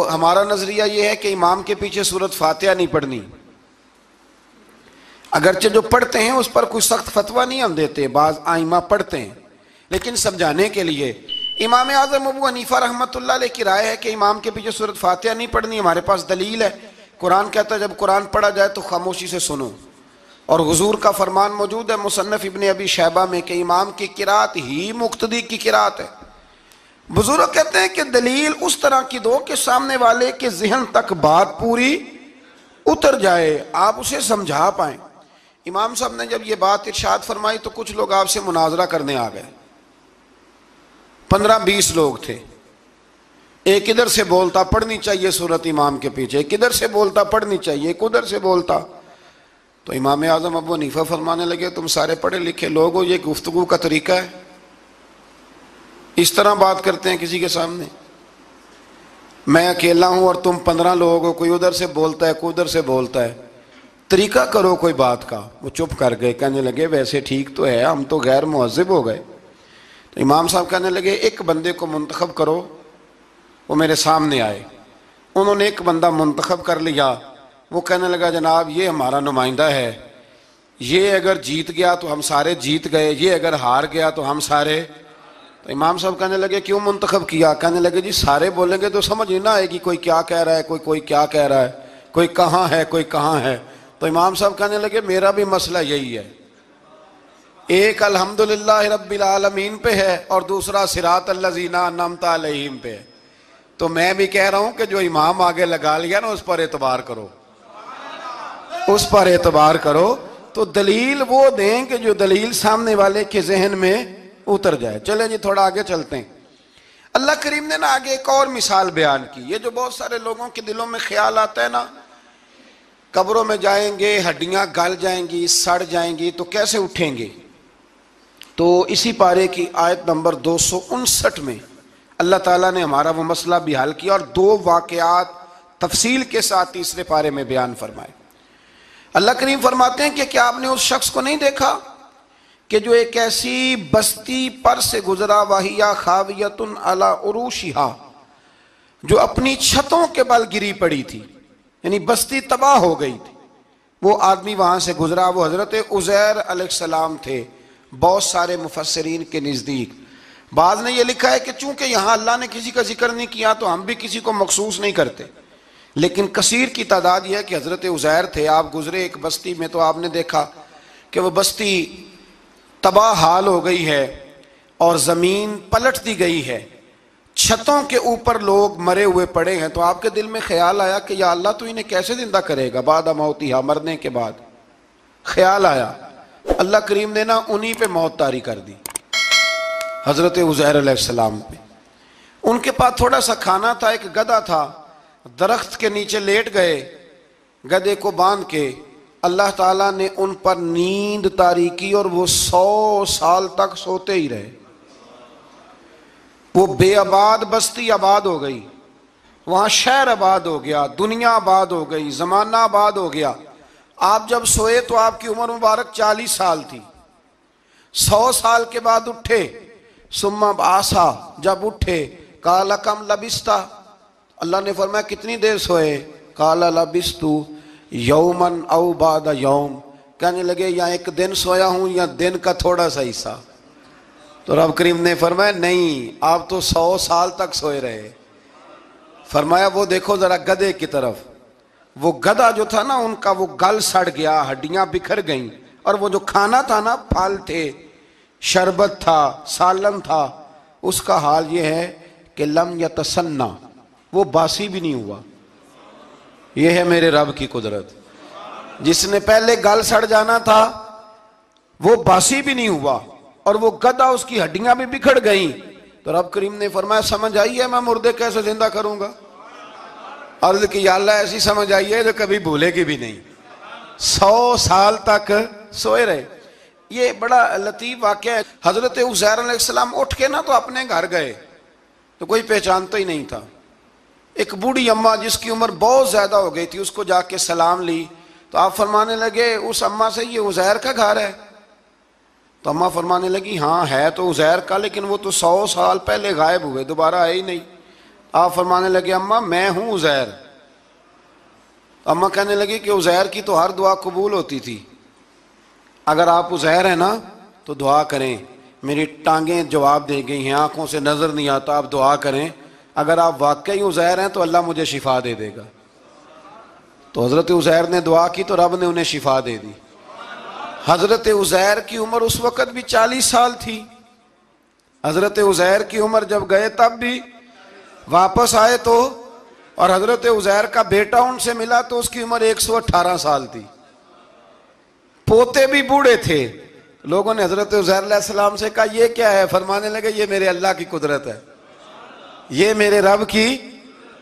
ہمارا نظریہ یہ ہے کہ امام کے پیچھے سورۃ فاتحہ نہیں پڑھنی، اگرچہ جو پڑھتے ہیں اس پر کوئی سخت فتویٰ نہیں ہم دیتے، بعض آئمہ پڑھتے ہیں، لیکن سمجھانے کے لیے امام اعظم ابو حنیفہ رحمۃ اللہ علیہ کی رائے ہے کہ امام کے پیچھے سورۃ فاتحہ نہیں پڑھنی۔ ہمارے پاس دلیل ہے، قرآن کہتا ہے جب قرآن پڑھا جائے تو خاموشی سے سنو، اور حضور کا فرمان موجود ہے مصنف ابن ابی شیبہ میں کہ امام کی قرات ہی مقتدی کی قرات ہے۔ بزرگ کہتے ہیں کہ دلیل اس طرح کی دو کہ سامنے والے کے ذہن تک بات پوری اتر جائے، آپ اسے سمجھا پائیں۔ امام صاحب نے جب یہ بات ارشاد فرمائی تو کچھ لوگ آپ سے مناظرہ کرنے آ گئے، 15-20 لوگ تھے، ایک ادھر سے بولتا پڑھنی چاہیے سورت امام کے پیچھے، ایک ادھر سے بولتا پڑھنی چاہیے، ایک ادھر سے بولتا۔ تو امام اعظم ابو حنیفہ فرمانے لگے تم سارے پڑھے لکھے لوگ ہو، یہ گفتگو کا طریقہ ہے؟ اس طرح بات کرتے ہیں کسی کے سامنے؟ میں اکیلا ہوں اور تم 15 لوگ ہو، کوئی ادھر سے بولتا ہے کوئی ادھر سے بولتا ہے، طریقہ کرو کوئی بات کا۔ وہ چپ کر گئے، کہنے لگے ویسے ٹھیک تو ہے، ہم تو غیر مہذب ہو گئے۔ تو امام صاحب کہنے لگے ایک بندے کو منتخب کرو، وہ میرے سامنے آئے۔ انہوں نے ایک بندہ منتخب کر لیا، وہ کہنے لگا جناب یہ ہمارا نمائندہ ہے، یہ اگر جیت گیا تو ہم سارے جیت گئے، یہ اگر ہار گیا تو ہم سارے۔ تو امام صاحب کہنے لگے کیوں منتخب کیا؟ کہنے لگے جی سارے بولیں گے تو سمجھ نہ آئے گی کوئی کیا کہہ رہا ہے، کوئی کیا کہہ رہا ہے، کوئی کہاں ہے کوئی کہاں ہے۔ تو امام صاحب کہنے لگے میرا بھی مسئلہ یہی ہے، ایک الحمدللہ رب العالمین پہ ہے اور دوسرا صراط الذین انعمت علیہم پہ ہے، تو میں بھی کہہ رہا ہوں کہ جو امام آگے لگا لیا نا اس پر اعتبار کرو، اس پر اعتبار کرو۔ تو دلیل وہ دیں کہ جو دلیل سامنے والے کے ذہن میں اتر جائے۔ چلیں جی تھوڑا آگے چلتے ہیں۔ اللہ کریم نے نا آگے ایک اور مثال بیان کی، یہ جو بہت سارے لوگوں کے دلوں میں خیال آتا ہے نا قبروں میں جائیں گے ہڈیاں گل جائیں گی سڑ جائیں گی تو کیسے اٹھیں گے، تو اسی پارے کی آیت نمبر 259 میں اللہ تعالیٰ نے ہمارا وہ مسئلہ بھی حل کیا اور 2 واقعات تفصیل کے ساتھ تیسرے پارے میں بیان فرمائے۔ اللہ کریم فرماتے ہیں کہ کیا آپ نے اس شخص کو نہیں دیکھا کہ جو ایک ایسی بستی پر سے گزرا وَهِيَ خَاوِيَةٌ عَلَىٰ عُرُوشِهَا، جو اپنی چھتوں کے بل گری پڑی تھی، یعنی بستی تباہ ہو گئی تھی۔ وہ آدمی وہاں سے گزرا، وہ حضرت عزیر علیہ السلام تھے۔ بہت سارے مفسرین کے نزدیک بعض نے یہ لکھا ہے کہ چونکہ یہاں اللہ نے کسی کا ذکر نہیں کیا تو ہم بھی کسی کو مخصوص نہیں کرتے، لیکن کثیر کی تعداد یہ ہے کہ حضرت عزیر تھے، آپ گزرے ایک بستی میں تو آپ نے دیکھا کہ وہ بستی تباہ حال ہو گئی ہے اور زمین پلٹ دی گئی ہے، چھتوں کے اوپر لوگ مرے ہوئے پڑے ہیں۔ تو آپ کے دل میں خیال آیا کہ یا اللہ تو انہیں کیسے زندہ کرے گا بعد موتہا، مرنے کے بعد؟ خیال آیا، اللہ کریم نے نا انہی پہ موت طاری کر دی، حضرت عزیر علیہ السلام پہ۔ ان کے پاس تھوڑا سا کھانا تھا، ایک گدھا تھا، درخت کے نیچے لیٹ گئے، گدھے کو باندھ کے اللہ تعالیٰ نے ان پر نیند طاری کی اور وہ 100 سال تک سوتے ہی رہے۔ وہ بے آباد بستی آباد ہو گئی، وہاں شہر آباد ہو گیا، دنیا آباد ہو گئی، زمانہ آباد ہو گیا۔ آپ جب سوئے تو آپ کی عمر مبارک 40 سال تھی، 100 سال کے بعد اٹھے، ثم بعثا، جب اٹھے قال کم لبثت، اللہ نے فرمایا کتنی دیر سوئے؟ قال لبثت یوما او بعد یوم، کہنے لگے یا ایک دن سویا ہوں یا دن کا تھوڑا سا حصہ۔ تو رب کریم نے فرمایا نہیں، آپ تو 100 سال تک سوئے رہے۔ فرمایا وہ دیکھو ذرا گدھے کی طرف، وہ گدھا جو تھا نا ان کا وہ گل سڑ گیا، ہڈیاں بکھر گئیں، اور وہ جو کھانا تھا نا پھل تھے، شربت تھا، سالن تھا، اس کا حال یہ ہے کہ لم یتسنہ، وہ باسی بھی نہیں ہوا۔ یہ ہے میرے رب کی قدرت، جس نے پہلے گل سڑ جانا تھا وہ باسی بھی نہیں ہوا، اور وہ گدھا اس کی ہڈیاں بھی بکھڑ گئیں۔ تو رب کریم نے فرمایا سمجھ آئی ہے میں مردے کیسے زندہ کروں گا؟ عرض کی یا اللہ ایسی سمجھ آئی ہے جو کبھی بھولے گی بھی نہیں۔ 100 سال تک سوئے رہے۔ یہ بڑا لطیف واقعہ ہے۔ حضرت عزیر علیہ السلام اٹھ کے نا تو اپنے گھر گئے تو کوئی پہچانتا ہی نہیں تھا۔ ایک بوڑھی اماں جس کی عمر بہت زیادہ ہو گئی تھی اس کو جا کے سلام لی تو آپ فرمانے لگے اس اماں سے یہ عزیر کا گھر ہے؟ تو اماں فرمانے لگی ہاں ہے تو عزیر کا، لیکن وہ تو 100 سال پہلے غائب ہوئے، دوبارہ آئے ہی نہیں۔ آپ فرمانے لگے اماں میں ہوں عزیر. اماں کہنے لگی کہ عزیر کی تو ہر دعا قبول ہوتی تھی, اگر آپ عزیر ہیں نا تو دعا کریں, میری ٹانگیں جواب دے گئی ہیں, آنکھوں سے نظر نہیں آتا, آپ دعا کریں, اگر آپ واقعی عزیر ہیں تو اللہ مجھے شفا دے دے گا. تو حضرت عزیر نے دعا کی تو رب نے انہیں شفا دے دی. حضرت عزیر کی عمر اس وقت بھی 40 سال تھی. حضرت عزیر کی عمر جب گئے تب بھی, واپس آئے تو, اور حضرت عزیر کا بیٹا ان سے ملا تو اس کی عمر 118 سال تھی. پوتے بھی بوڑھے تھے. لوگوں نے حضرت عزیر علیہ السلام سے کہا یہ کیا ہے؟ فرمانے لگے یہ میرے اللہ کی قدرت ہے, یہ میرے رب کی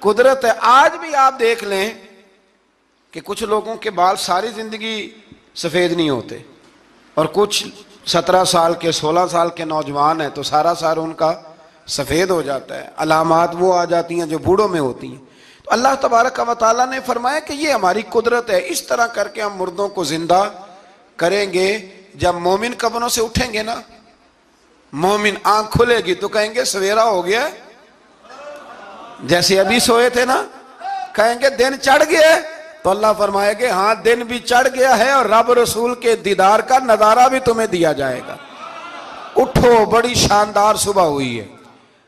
قدرت ہے. آج بھی آپ دیکھ لیں کہ کچھ لوگوں کے بال ساری زندگی سفید نہیں ہوتے, اور کچھ 17 سال کے 16 سال کے نوجوان ہیں تو سارا سال ان کا سفید ہو جاتا ہے. علامات وہ آ جاتی ہیں جو بوڑھوں میں ہوتی ہیں. تو اللہ تبارک و تعالیٰ نے فرمایا کہ یہ ہماری قدرت ہے, اس طرح کر کے ہم مردوں کو زندہ کریں گے. جب مومن قبروں سے اٹھیں گے نا, مومن آنکھ کھلے گی تو کہیں گے سویرا ہو گیا, جیسے ابھی سوئے تھے نا, کہیں گے دن چڑھ گیا, تو اللہ فرمائے گے ہاں دن بھی چڑھ گیا ہے اور رب رسول کے دیدار کا نظارہ بھی تمہیں دیا جائے گا. اٹھو, بڑی شاندار صبح ہوئی ہے.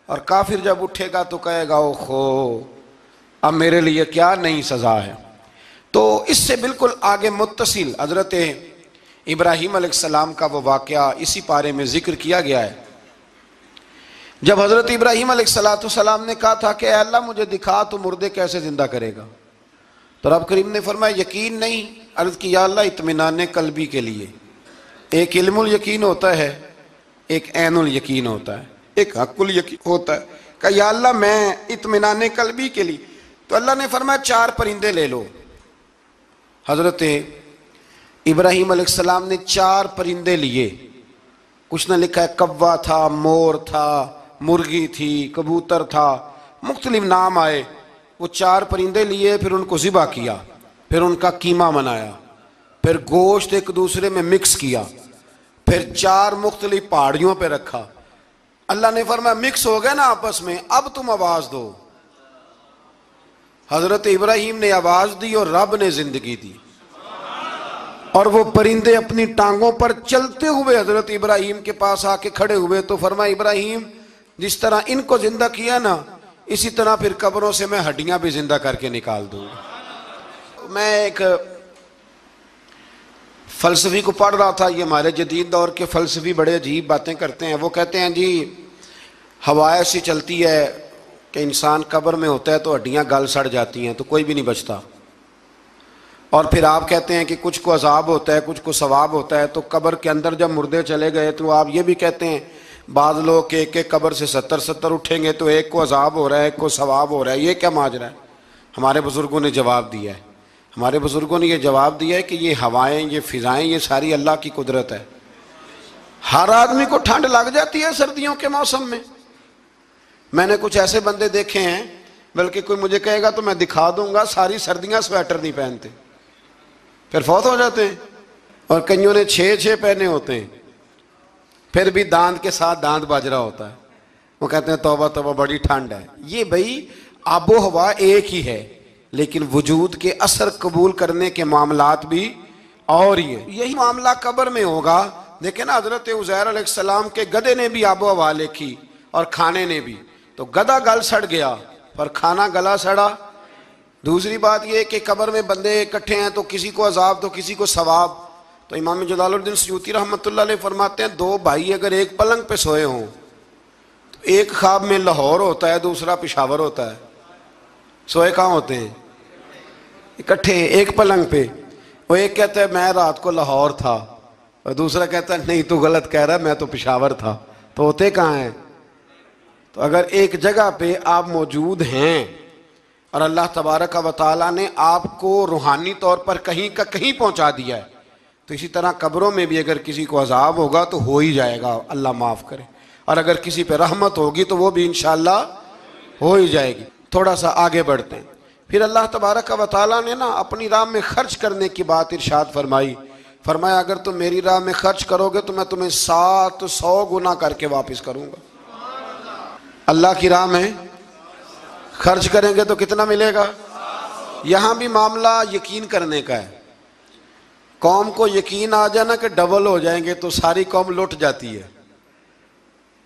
اور کافر جب اٹھے گا تو کہے گا اوہو اب میرے لیے کیا نئی سزا ہے. تو اس سے بالکل آگے متصل حضرت ابراہیم علیہ السلام کا وہ واقعہ اسی پارے میں ذکر کیا گیا ہے. جب حضرت ابراہیم علیہ السلام نے کہا تھا کہ اے اللہ مجھے دکھا تو مردے کیسے زندہ کرے گا, تو رب کریم نے فرمایا یقین نہیں. عرض کی یا اللہ اطمینان قلبی کے لیے. ایک علم الیقین ہوتا ہے, ایک عین الیقین ہوتا ہے, ایک حق الیقین ہوتا ہے. کہ یا اللہ میں اطمینان قلبی کے لیے. تو اللہ نے فرمایا 4 پرندے لے لو. حضرت ابراہیم علیہ السلام نے 4 پرندے لیے. کچھ نے لکھا ہے کوا تھا, مور تھا, مرغی تھی, کبوتر تھا, مختلف نام آئے. وہ 4 پرندے لیے, پھر ان کو ذبح کیا, پھر ان کا قیمہ بنایا, پھر گوشت ایک دوسرے میں مکس کیا, پھر 4 مختلف پہاڑیوں پہ رکھا. اللہ نے فرمایا مکس ہو گئے نا آپس میں, اب تم آواز دو. حضرت ابراہیم نے آواز دی اور رب نے زندگی دی, اور وہ پرندے اپنی ٹانگوں پر چلتے ہوئے حضرت ابراہیم کے پاس آ کے کھڑے ہوئے. تو فرمایا ابراہیم جس طرح ان کو زندہ کیا نا, اسی طرح پھر قبروں سے میں ہڈیاں بھی زندہ کر کے نکال دوں گا. میں ایک فلسفی کو پڑھ رہا تھا, یہ ہمارے جدید دور کے فلسفی بڑے عجیب باتیں کرتے ہیں. وہ کہتے ہیں جی ہوا ایسی چلتی ہے کہ انسان قبر میں ہوتا ہے تو ہڈیاں گل سڑ جاتی ہیں تو کوئی بھی نہیں بچتا. اور پھر آپ کہتے ہیں کہ کچھ کو عذاب ہوتا ہے کچھ کو ثواب ہوتا ہے. تو قبر کے اندر جب مردے چلے گئے تو آپ یہ بھی کہتے ہیں بعض لوگ کہ ایک ایک قبر سے 70 اٹھیں گے تو ایک کو عذاب ہو رہا ہے ایک کو ثواب ہو رہا ہے. یہ کیا ماجرا ہے؟ ہمارے بزرگوں نے جواب دیا ہے. ہمارے بزرگوں نے یہ جواب دیا ہے کہ یہ ہوائیں, یہ فضائیں, یہ ساری اللہ کی قدرت ہے. ہر آدمی کو ٹھنڈ لگ جاتی ہے سردیوں کے موسم میں. میں نے کچھ ایسے بندے دیکھے ہیں, بلکہ کوئی مجھے کہے گا تو میں دکھا دوں گا, ساری سردیاں سویٹر نہیں پہنتے, پھر فوت ہو جاتے ہیں. اور کئیوں نے 6 پہنے ہوتے ہیں, پھر بھی دانت کے ساتھ دانت بج رہا ہوتا ہے. وہ کہتے ہیں توبہ توبہ بڑی ٹھنڈ ہے. یہ بھائی آب و ہوا ایک ہی ہے, لیکن وجود کے اثر قبول کرنے کے معاملات بھی اور ہی ہیں. یہی معاملہ قبر میں ہوگا. دیکھیں نا حضرت عزیر علیہ السلام کے گدھے نے بھی آب و ہوا لکھی اور کھانے نے بھی. تو گدھا گل سڑ گیا پر کھانا گلا سڑا. دوسری بات یہ کہ قبر میں بندے اکٹھے ہیں تو کسی کو عذاب تو کسی کو ثواب. تو امام جلال الدین سیوطی رحمۃ اللہ علیہ فرماتے ہیں 2 بھائی اگر ایک پلنگ پہ سوئے ہوں تو ایک خواب میں لاہور ہوتا ہے دوسرا پشاور ہوتا ہے. سوئے کہاں ہوتے ہیں؟ اکٹھے ایک پلنگ پہ. وہ ایک کہتا ہے میں رات کو لاہور تھا اور دوسرا کہتا ہے نہیں تو غلط کہہ رہا ہے میں تو پشاور تھا. تو ہوتے کہاں ہیں؟ تو اگر ایک جگہ پہ آپ موجود ہیں اور اللہ تبارک و تعالیٰ نے آپ کو روحانی طور پر کہیں کا کہیں پہنچا دیا ہے, تو اسی طرح قبروں میں بھی اگر کسی کو عذاب ہوگا تو ہو ہی جائے گا, اللہ معاف کرے. اور اگر کسی پہ رحمت ہوگی تو وہ بھی انشاءاللہ ہو ہی جائے گی. تھوڑا سا آگے بڑھتے ہیں. پھر اللہ تبارک و تعالیٰ نے نا اپنی راہ میں خرچ کرنے کی بات ارشاد فرمائی. فرمایا اگر تم میری راہ میں خرچ کرو گے تو میں تمہیں 700 گنا کر کے واپس کروں گا. اللہ کی راہ میں خرچ کریں گے تو کتنا ملے گا؟ یہاں بھی معاملہ یقین کرنے کا ہے. قوم کو یقین آ جانا کہ ڈبل ہو جائیں گے تو ساری قوم لٹ جاتی ہے.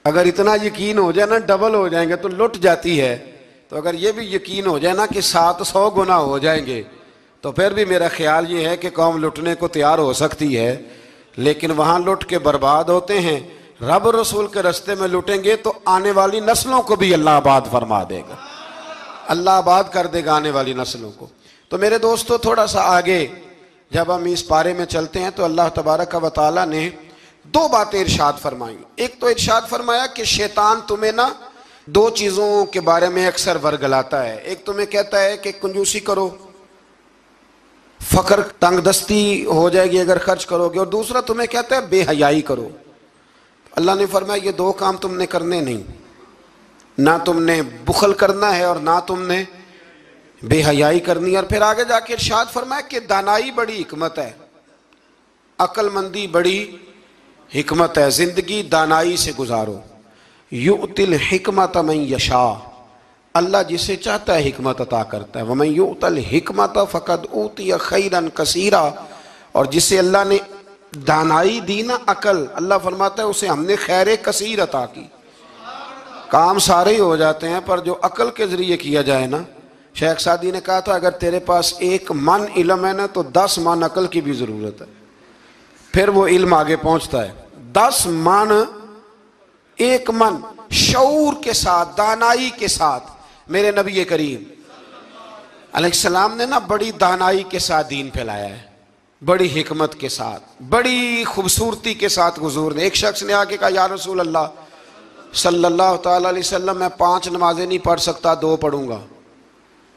اگر اتنا یقین ہو جائے نا ڈبل ہو جائیں گے تو لٹ جاتی ہے. تو اگر یہ بھی یقین ہو جائے نا کہ 700 گنا ہو جائیں گے تو پھر بھی میرا خیال یہ ہے کہ قوم لٹنے کو تیار ہو سکتی ہے. لیکن وہاں لٹ کے برباد ہوتے ہیں. رب رسول کے رستے میں لٹیں گے تو آنے والی نسلوں کو بھی اللہ آباد فرما دے گا. اللہ آباد کر دے گا آنے والی نسلوں کو. تو میرے دوستو تھوڑا سا آگے جب ہم اس پارے میں چلتے ہیں تو اللہ تبارک و تعالیٰ نے 2 باتیں ارشاد فرمائیں. ایک تو ارشاد فرمایا کہ شیطان تمہیں نا 2 چیزوں کے بارے میں اکثر ورگلاتا ہے. ایک تمہیں کہتا ہے کہ کنجوسی کرو, فقر تنگ دستی ہو جائے گی اگر خرچ کرو گے, اور دوسرا تمہیں کہتا ہے بے حیائی کرو. اللہ نے فرمایا یہ 2 کام تم نے کرنے نہیں, نہ تم نے بخل کرنا ہے اور نہ تم نے بے حیائی کرنی ہے. اور پھر آگے جا کے ارشاد فرمایا کہ دانائی بڑی حکمت ہے, عقل مندی بڑی حکمت ہے, زندگی دانائی سے گزارو. یؤتی الحکمت من یشاء, اللہ جسے چاہتا ہے حکمت عطا کرتا ہے. ومن یؤت الحکمت فقد اوتی خیرا کثیرا, اور جسے اللہ نے دانائی دی نا عقل, اللہ فرماتا ہے اسے ہم نے خیر کثیر عطا کی. کام سارے ہی ہو جاتے ہیں پر جو عقل کے ذریعے کیا جائے نا, شیخ سعدی نے کہا تھا اگر تیرے پاس 1 من علم ہے نا تو 10 من عقل کی بھی ضرورت ہے, پھر وہ علم آگے پہنچتا ہے. 10 من 1 من شعور کے ساتھ, دانائی کے ساتھ. میرے نبی کریم علیہ السلام نے نا بڑی دانائی کے ساتھ دین پھیلایا ہے, بڑی حکمت کے ساتھ, بڑی خوبصورتی کے ساتھ. حضور نے, ایک شخص نے آ کے کہا یا رسول اللہ صلی اللہ تعالیٰ علیہ وسلم میں 5 نمازیں نہیں پڑھ سکتا, 2 پڑھوں گا.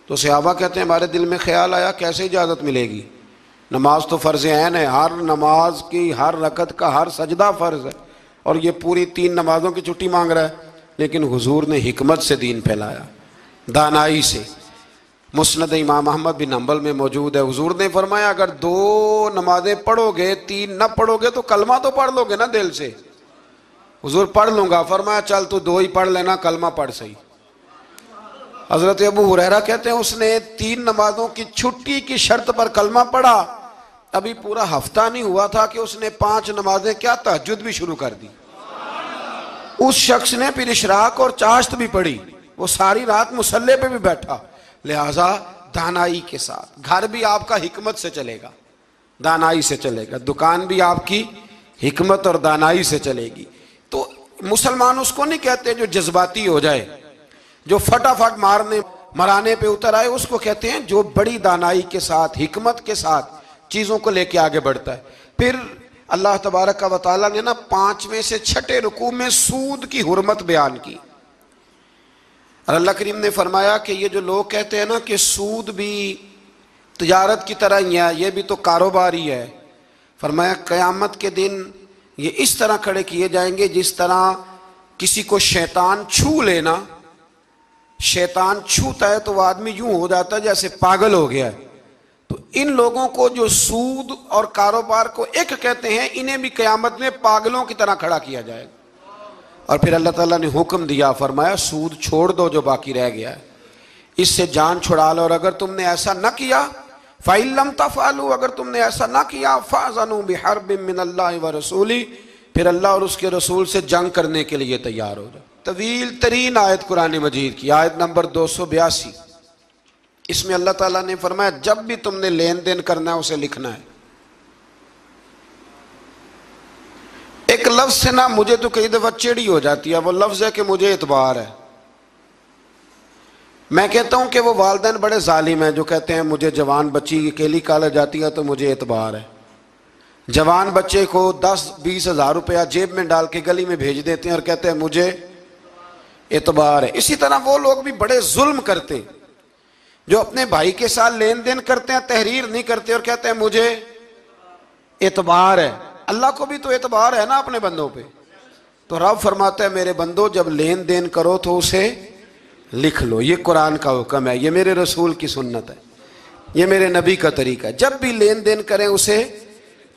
تو صحابہ کہتے ہیں ہمارے دل میں خیال آیا کیسے اجازت ملے گی, نماز تو فرض عین ہے, ہر نماز کی ہر رکعت کا ہر سجدہ فرض ہے, اور یہ پوری 3 نمازوں کی چھٹی مانگ رہا ہے. لیکن حضور نے حکمت سے دین پھیلایا, دانائی سے. مسند امام احمد بن حنبل میں موجود ہے, حضور نے فرمایا اگر 2 نمازیں پڑھو گے 3 نہ پڑھو گے تو کلمہ تو پڑھ لو گے نا دل سے. حضور پڑھ لوں گا, فرمایا چل تو 2 ہی پڑھ لینا, کلمہ پڑھ صحیح. حضرت ابو ہریرہ کہتے ہیں اس نے 3 نمازوں کی چھٹی کی شرط پر کلمہ پڑھا, ابھی پورا ہفتہ نہیں ہوا تھا کہ اس نے 5 نمازیں کیا تہجد بھی شروع کر دی. اس شخص نے پھر اشراق اور چاشت بھی پڑھی, وہ ساری رات مصلی پہ بھی بیٹھا. لہٰذا دانائی کے ساتھ. گھر بھی آپ کا حکمت سے چلے گا, دانائی سے چلے گا. دکان بھی آپ کی حکمت اور دانائی سے چلے گی. تو مسلمان اس کو نہیں کہتے جو جذباتی ہو جائے, جو فٹافٹ مرانے پہ اتر آئے, اس کو کہتے ہیں جو بڑی دانائی کے ساتھ, حکمت کے ساتھ چیزوں کو لے کے آگے بڑھتا ہے. پھر اللہ تبارک و تعالیٰ نے نا 5ویں سے 6ٹھے رکوع میں سود کی حرمت بیان کی. اور اللہ کریم نے فرمایا کہ یہ جو لوگ کہتے ہیں نا کہ سود بھی تجارت کی طرح ہی ہے, یہ بھی تو کاروبار ہی ہے, فرمایا قیامت کے دن یہ اس طرح کھڑے کیے جائیں گے جس طرح کسی کو شیطان چھو لینا. شیطان چھوتا ہے تو وہ آدمی یوں ہو جاتا ہے جیسے پاگل ہو گیا ہے. تو ان لوگوں کو جو سود اور کاروبار کو ایک کہتے ہیں, انہیں بھی قیامت میں پاگلوں کی طرح کھڑا کیا جائے گا. اور پھر اللہ تعالیٰ نے حکم دیا, فرمایا سود چھوڑ دو جو باقی رہ گیا ہے, اس سے جان چھڑا لو. اور اگر تم نے ایسا نہ کیا فَإِن لَمْ تَفْعَلُوا, اگر تم نے ایسا نہ کیا فَأْذَنُوا بِحَرْبٍ مِّنَ اللَّهِ وَرَسُولِهِ, پھر اللہ اور اس کے رسول سے جنگ کرنے کے لیے تیار ہو جائے. طویل ترین آیت قرآن مجید کی, آیت نمبر 282. اس میں اللہ تعالیٰ نے فرمایا جب بھی تم نے لین دین کرنا ہے اسے لکھنا ہے. ایک لفظ سے نا مجھے تو کئی دفعہ چڑی ہو جاتی ہے, وہ لفظ ہے کہ مجھے اعتبار ہے. میں کہتا ہوں کہ وہ والدین بڑے ظالم ہیں جو کہتے ہیں مجھے جوان بچی اکیلی کالج جاتی ہے تو مجھے اعتبار ہے. جوان بچے کو 10-20 ہزار روپیہ جیب میں ڈال کے گلی میں بھیج دیتے ہیں اور کہتے ہیں مجھے اعتبار ہے. اسی طرح وہ لوگ بھی بڑے ظلم کرتے جو اپنے بھائی کے ساتھ لین دین کرتے ہیں, تحریر نہیں کرتے اور کہتے ہیں مجھے اعتبار ہے. اللہ کو بھی تو اعتبار ہے نا اپنے بندوں پہ. تو رب فرماتا ہے میرے بندو جب لین دین کرو تو اسے لکھ لو. یہ قرآن کا حکم ہے, یہ میرے رسول کی سنت ہے, یہ میرے نبی کا طریقہ ہے. جب بھی لین دین کریں اسے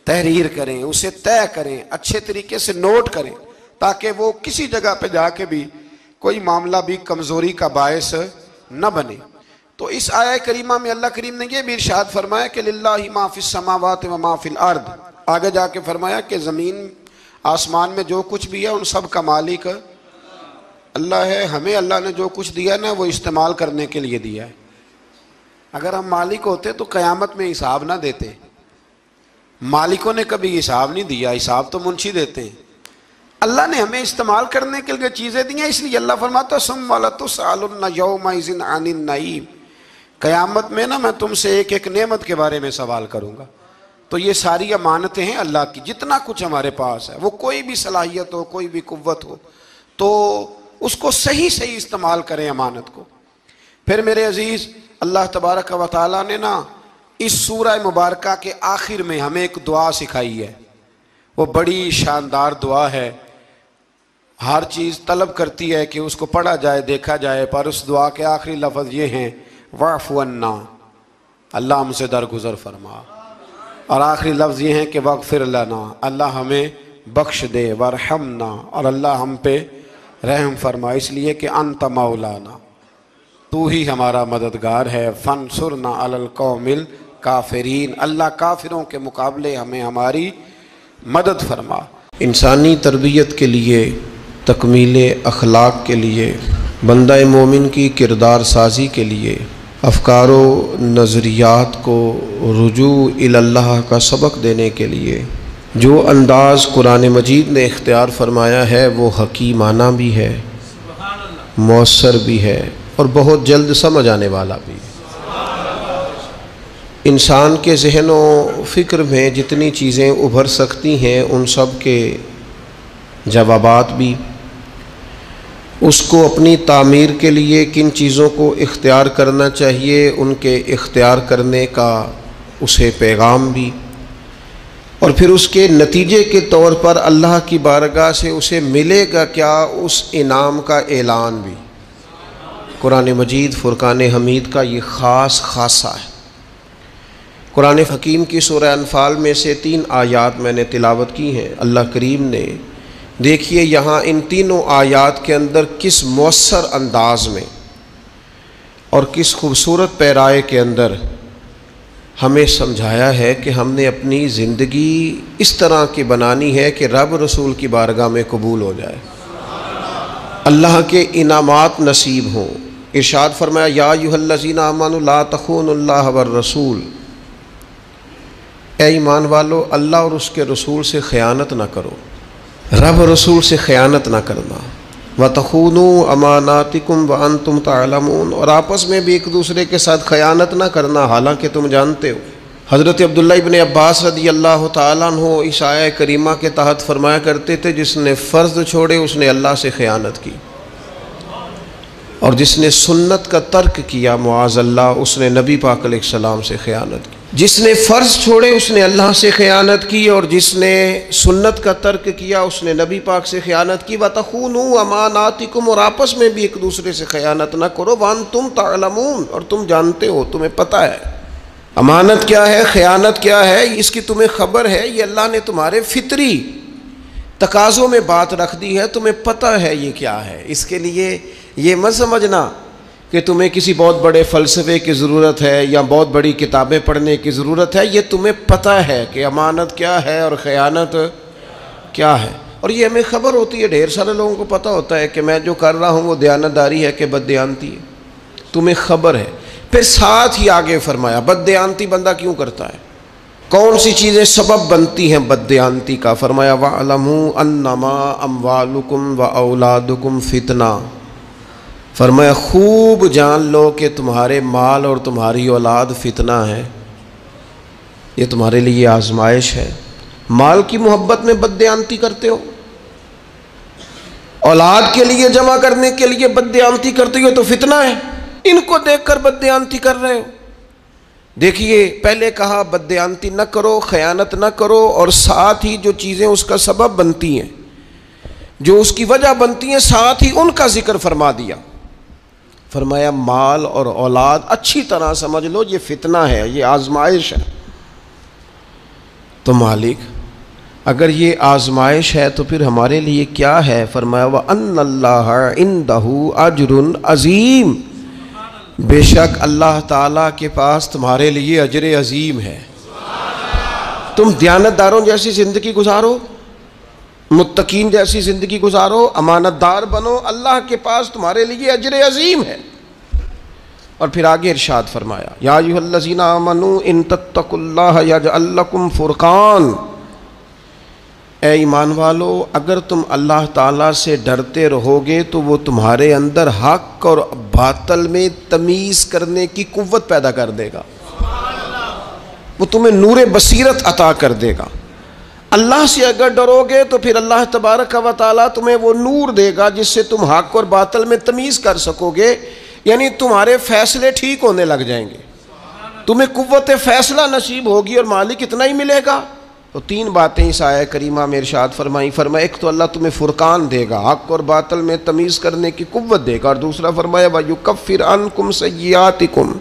تحریر کریں, اسے طے کریں, اچھے طریقے سے نوٹ کریں, تاکہ وہ کسی جگہ پہ جا کے بھی کوئی معاملہ بھی کمزوری کا باعث نہ بنے۔ تو اس آیہ کریمہ میں اللہ کریم نے یہ بھی ارشاد فرمایا کہ للہ ما فی السماوات و ما فی الارض، آگے جا کے فرمایا کہ زمین آسمان میں جو کچھ بھی ہے ان سب کا مالک اللہ ہے۔ ہمیں اللہ نے جو کچھ دیا نا وہ استعمال کرنے کے لیے دیا ہے۔ اگر ہم مالک ہوتے تو قیامت میں حساب نہ دیتے، مالکوں نے کبھی حساب نہیں دیا، حساب تو منشی دیتے ہیں۔ اللہ نے ہمیں استعمال کرنے کے لیے چیزیں دی ہیں، اس لیے اللہ فرماتا ہے ثم لتسألن یومئذ عن النعیم، قیامت میں نا میں تم سے ایک ایک نعمت کے بارے میں سوال کروں گا۔ تو یہ ساری امانتیں ہیں اللہ کی، جتنا کچھ ہمارے پاس ہے، وہ کوئی بھی صلاحیت ہو، کوئی بھی قوت ہو، تو اس کو صحیح صحیح استعمال کریں امانت کو۔ پھر میرے عزیز، اللہ تبارک و تعالیٰ نے نا اس سورہ مبارکہ کے آخر میں ہمیں ایک دعا سکھائی ہے، وہ بڑی شاندار دعا ہے، ہر چیز طلب کرتی ہے کہ اس کو پڑھا جائے، دیکھا جائے، پر اس دعا کے آخری لفظ یہ ہیں واعف عنا، اللہ ہم سے درگزر فرما، اور آخری لفظ یہ ہیں کہ واغفر لنا، اللہ ہمیں بخش دے، وارحمنا، اور اللہ ہم پہ رحم فرما، اس لیے کہ انت مولانا، تو ہی ہمارا مددگار ہے، فانصرنا علی القوم الکافرین، اللہ کافروں کے مقابلے ہمیں ہماری مدد فرما۔ انسانی تربیت کے لیے، تکمیل اخلاق کے لیے، بندہ مومن کی کردار سازی کے لیے، افکار و نظریات کو رجوع الی اللہ کا سبق دینے کے لیے جو انداز قرآن مجید نے اختیار فرمایا ہے وہ حکیمانہ بھی ہے، مؤثر بھی ہے، اور بہت جلد سمجھ آنے والا بھی۔ انسان کے ذہن و فکر میں جتنی چیزیں ابھر سکتی ہیں ان سب کے جوابات بھی، اس کو اپنی تعمیر کے لیے کن چیزوں کو اختیار کرنا چاہیے ان کے اختیار کرنے کا اسے پیغام بھی، اور پھر اس کے نتیجے کے طور پر اللہ کی بارگاہ سے اسے ملے گا کیا، اس انعام کا اعلان بھی۔ قرآن مجید فرقان حمید کا یہ خاص خاصہ ہے۔ قرآن حکیم کی سورہ انفال میں سے 3 آیات میں نے تلاوت کی ہیں۔ اللہ کریم نے دیکھیے یہاں ان تینوں آیات کے اندر کس مؤثر انداز میں اور کس خوبصورت پیرائے کے اندر ہمیں سمجھایا ہے کہ ہم نے اپنی زندگی اس طرح کی بنانی ہے کہ رب رسول کی بارگاہ میں قبول ہو جائے، اللہ کے انعامات نصیب ہوں۔ ارشاد فرمایا یا ایھا الذین آمنوا لا تخونوا اللہ والرسول، اے ایمان والو اللہ اور اس کے رسول سے خیانت نہ کرو، رب رسول سے خیانت نہ کرنا، وَتَخُونُوا أَمَانَاتِكُمْ وَأَنْتُمْ تَعْلَمُونَ، اور آپس میں بھی ایک دوسرے کے ساتھ خیانت نہ کرنا حالانکہ تم جانتے ہو۔ حضرت عبداللہ ابن عباس رضی اللہ تعالیٰ عنہ اس آیہ کریمہ کے تحت فرمایا کرتے تھے جس نے فرض چھوڑے اس نے اللہ سے خیانت کی، اور جس نے سنت کا ترک کیا معاذ اللہ اس نے نبی پاک علیہ السلام سے خیانت کی۔ جس نے فرض چھوڑے اس نے اللہ سے خیانت کی، اور جس نے سنت کا ترک کیا اس نے نبی پاک سے خیانت کی۔ وَتَخُونُوا أَمَانَاتِكُمْ، اور آپس میں بھی ایک دوسرے سے خیانت نہ کرو، وَأَنْتُمْ تَعْلَمُونَ، اور تم جانتے ہو، تمہیں پتہ ہے امانت کیا ہے، خیانت کیا ہے، اس کی تمہیں خبر ہے، یہ اللہ نے تمہارے فطری تقاضوں میں بات رکھ دی ہے، تمہیں پتہ ہے یہ کیا ہے۔ اس کے لیے یہ مت سمجھنا کہ تمہیں کسی بہت بڑے فلسفے کی ضرورت ہے یا بہت بڑی کتابیں پڑھنے کی ضرورت ہے، یہ تمہیں پتہ ہے کہ امانت کیا ہے اور خیانت کیا ہے، اور یہ ہمیں خبر ہوتی ہے۔ ڈھیر سارے لوگوں کو پتہ ہوتا ہے کہ میں جو کر رہا ہوں وہ دیانتداری ہے کہ بددیانتی ہے، تمہیں خبر ہے۔ پھر ساتھ ہی آگے فرمایا بددیانتی بندہ کیوں کرتا ہے، کون سی چیزیں سبب بنتی ہیں بددیانتی کا، فرمایا وَاعْلَمُوا أَنَّمَا أَمْوَالُكُمْ وَأَوْلَادُكُمْ فِتْنَةٌ، فرمایا خوب جان لو کہ تمہارے مال اور تمہاری اولاد فتنہ ہے، یہ تمہارے لیے آزمائش ہے۔ مال کی محبت میں بددیانتی کرتے ہو، اولاد کے لیے جمع کرنے کے لیے بددیانتی کرتے ہو تو فتنہ ہے، ان کو دیکھ کر بددیانتی کر رہے ہو۔ دیکھیے پہلے کہا بددیانتی نہ کرو، خیانت نہ کرو، اور ساتھ ہی جو چیزیں اس کا سبب بنتی ہیں، جو اس کی وجہ بنتی ہیں، ساتھ ہی ان کا ذکر فرما دیا۔ فرمایا مال اور اولاد اچھی طرح سمجھ لو یہ فتنہ ہے، یہ آزمائش ہے۔ تو مالک اگر یہ آزمائش ہے تو پھر ہمارے لیے کیا ہے؟ فرمایا وَأَنَّ اللَّهَ عِندَهُ أَجْرٌ عَظِيمٌ، بے شک اللہ تعالیٰ کے پاس تمہارے لیے اجر عظیم ہے۔ تم دیانتداروں جیسی زندگی گزارو، متقین جیسی زندگی گزارو، امانت دار بنو، اللہ کے پاس تمہارے لیے اجر عظیم ہے۔ اور پھر آگے ارشاد فرمایا یا ایھا الذین آمنوا ان تتقوا اللہ یجعل لکم فرقان، اے ایمان والو اگر تم اللہ تعالیٰ سے ڈرتے رہو گے تو وہ تمہارے اندر حق اور باطل میں تمیز کرنے کی قوت پیدا کر دے گا، وہ تمہیں نور بصیرت عطا کر دے گا۔ اللہ سے اگر ڈرو گے تو پھر اللہ تبارک و تعالیٰ تمہیں وہ نور دے گا جس سے تم حق اور باطل میں تمیز کر سکو گے، یعنی تمہارے فیصلے ٹھیک ہونے لگ جائیں گے، تمہیں قوت فیصلہ نصیب ہوگی، اور مالک اتنا ہی ملے گا۔ تو تین باتیں اس آیہ کریمہ میں ارشاد فرمائی۔ فرمایا ایک تو اللہ تمہیں فرقان دے گا، حق اور باطل میں تمیز کرنے کی قوت دے گا، اور دوسرا فرمایا وَيُكَفِّرْ عَنْكُمْ سَيِّئَاتِكُمْ،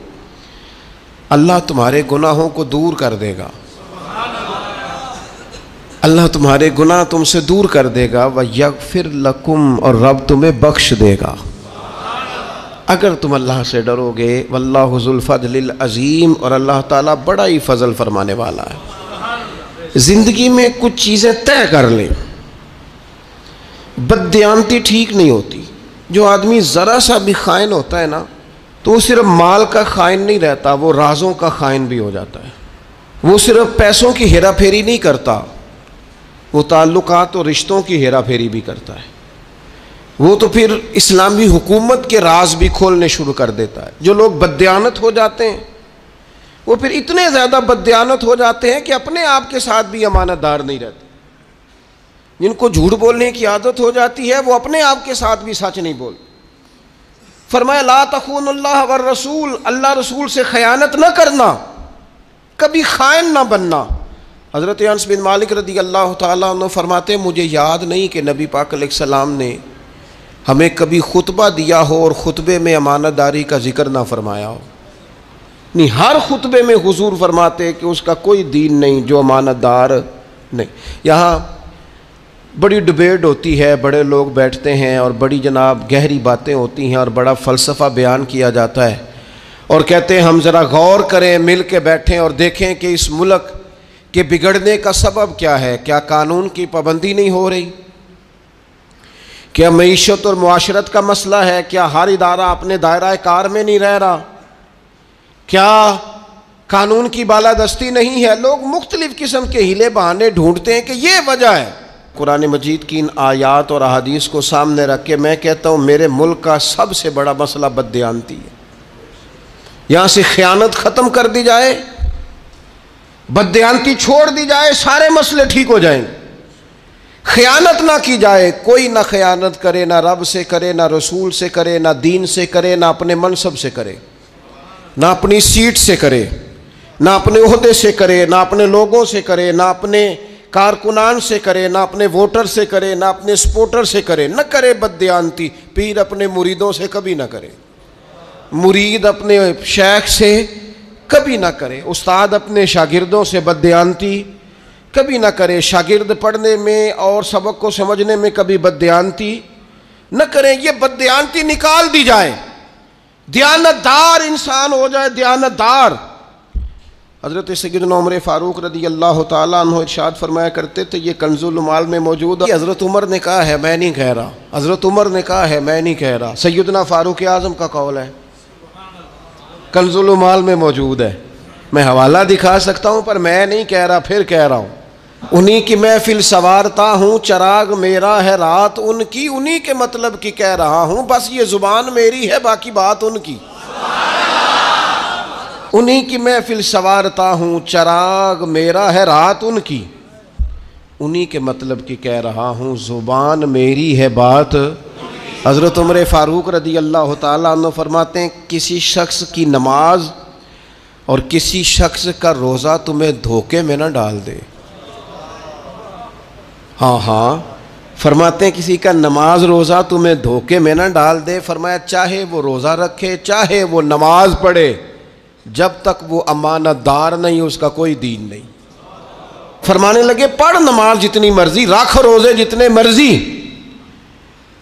اللہ تمہارے گناہوں کو دور کر دے گا، اللہ تمہارے گناہ تم سے دور کر دے گا، وَيَغْفِرْ لَكُمْ، اور رب تمہیں بخش دے گا اگر تم اللہ سے ڈرو گے۔ وَاللَّهُ ذُو الْفَضْلِ الْعَظِيمِ، اور اللہ تعالیٰ بڑا ہی فضل فرمانے والا ہے۔ زندگی میں کچھ چیزیں طے کر لیں، بددیانتی ٹھیک نہیں ہوتی۔ جو آدمی ذرا سا بھی خائن ہوتا ہے نا تو وہ صرف مال کا خائن نہیں رہتا، وہ رازوں کا خائن بھی ہو جاتا ہے۔ وہ صرف پیسوں کی ہیرا پھیری نہیں کرتا، وہ تعلقات اور رشتوں کی ہیرا پھیری بھی کرتا ہے۔ وہ تو پھر اسلامی حکومت کے راز بھی کھولنے شروع کر دیتا ہے۔ جو لوگ بددیانت ہو جاتے ہیں وہ پھر اتنے زیادہ بددیانت ہو جاتے ہیں کہ اپنے آپ کے ساتھ بھی امانت دار نہیں رہتے۔ جن کو جھوٹ بولنے کی عادت ہو جاتی ہے وہ اپنے آپ کے ساتھ بھی سچ نہیں بولتے۔ فرمایا لا تخونوا اللہ والرسول، اللہ رسول سے خیانت نہ کرنا، کبھی خائن نہ بننا۔ حضرت انس بن مالک رضی اللہ تعالیٰ عنہ فرماتے ہیں مجھے یاد نہیں کہ نبی پاک علیہ السلام نے ہمیں کبھی خطبہ دیا ہو اور خطبے میں امانت داری کا ذکر نہ فرمایا ہو۔ نہیں، ہر خطبے میں حضور فرماتے کہ اس کا کوئی دین نہیں جو امانت دار نہیں۔ یہاں بڑی ڈبیٹ ہوتی ہے، بڑے لوگ بیٹھتے ہیں اور بڑی جناب گہری باتیں ہوتی ہیں اور بڑا فلسفہ بیان کیا جاتا ہے، اور کہتے ہیں ہم ذرا غور کریں، مل کے بیٹھیں اور دیکھیں کہ اس ملک کے بگڑنے کا سبب کیا ہے۔ کیا قانون کی پابندی نہیں ہو رہی؟ کیا معیشت اور معاشرت کا مسئلہ ہے؟ کیا ہر ادارہ اپنے دائرہ کار میں نہیں رہ رہا؟ کیا قانون کی بالادستی نہیں ہے؟ لوگ مختلف قسم کے ہیلے بہانے ڈھونڈتے ہیں کہ یہ وجہ ہے۔ قرآن مجید کی ان آیات اور احادیث کو سامنے رکھ کے میں کہتا ہوں میرے ملک کا سب سے بڑا مسئلہ بددیانتی ہے۔ یہاں سے خیانت ختم کر دی جائے، بددیانتی چھوڑ دی جائے، سارے مسئلے ٹھیک ہو جائیں گے۔ خیانت نہ کی جائے، کوئی نہ خیانت کرے، نہ رب سے کرے، نہ رسول سے کرے، نہ دین سے کرے، نہ اپنے منصب سے کرے، نہ اپنی سیٹ سے کرے، نہ اپنے عہدے سے کرے، نہ اپنے لوگوں سے کرے، نہ اپنے کارکنان سے کرے، نہ اپنے ووٹر سے کرے، نہ اپنے سپورٹر سے کرے، نہ کرے بددیانتی۔ پیر اپنے مریدوں سے کبھی نہ کرے، مرید اپنے شیخ سے کبھی نہ کرے، استاد اپنے شاگردوں سے بددیانتی کبھی نہ کرے، شاگرد پڑھنے میں اور سبق کو سمجھنے میں کبھی بددیانتی نہ کریں۔ یہ بددیانتی نکال دی جائے، دیانتدار انسان ہو جائے، دیانتدار۔ حضرت سیدنا عمر فاروق رضی اللہ تعالیٰ عنہ ارشاد فرمایا کرتے تھے، یہ کنز المال میں موجود ہے، حضرت عمر نے کہا ہے میں نہیں کہہ رہا، حضرت عمر نے کہا ہے میں نہیں کہہ رہا، سیدنا فاروق اعظم کا قول ہے، کنز المال میں موجود ہے۔ میں حوالہ دکھا سکتا ہوں پر میں نہیں کہہ رہا، پھر کہہ رہا ہوں۔ انہی کی محفل سوارتا ہوں، چراغ میرا ہے رات ان کی، انہی کے مطلب کی کہہ رہا ہوں، بس یہ زبان میری ہے باقی بات ان کی۔ انہی کی محفل سوارتا ہوں، چراغ میرا ہے رات ان کی، انہی کے مطلب کی کہہ رہا ہوں، زبان میری ہے بات۔ حضرت عمر فاروق رضی اللہ تعالیٰ عنہ فرماتے ہیں کسی شخص کی نماز اور کسی شخص کا روزہ تمہیں دھوکے میں نہ ڈال دے۔ ہاں فرماتے ہیں کسی کا نماز روزہ تمہیں دھوکے میں نہ ڈال دے۔ فرمایا چاہے وہ روزہ رکھے، چاہے وہ نماز پڑھے، جب تک وہ امانت دار نہیں اس کا کوئی دین نہیں۔ فرمانے لگے پڑھ نماز جتنی مرضی، رکھ روزے جتنے مرضی،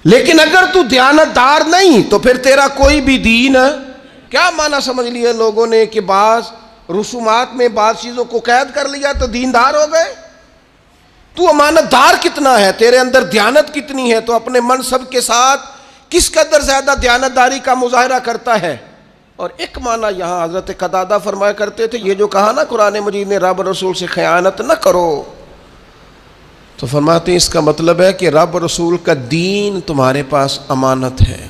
لیکن اگر تو دیانتدار نہیں تو پھر تیرا کوئی بھی دین کیا معنی سمجھ لیا لوگوں نے کہ بعض رسومات میں بعض چیزوں کو قید کر لیا تو دیندار ہو گئے؟ تو امانت دار کتنا ہے، تیرے اندر دیانت کتنی ہے، تو اپنے منصب کے ساتھ کس قدر زیادہ دیانتداری کا مظاہرہ کرتا ہے۔ اور ایک معنی یہاں حضرت قتادہ فرمایا کرتے تھے، یہ جو کہا نا قرآن مجید نے رب رسول سے خیانت نہ کرو، تو فرماتے ہیں اس کا مطلب ہے کہ رب رسول کا دین تمہارے پاس امانت ہے،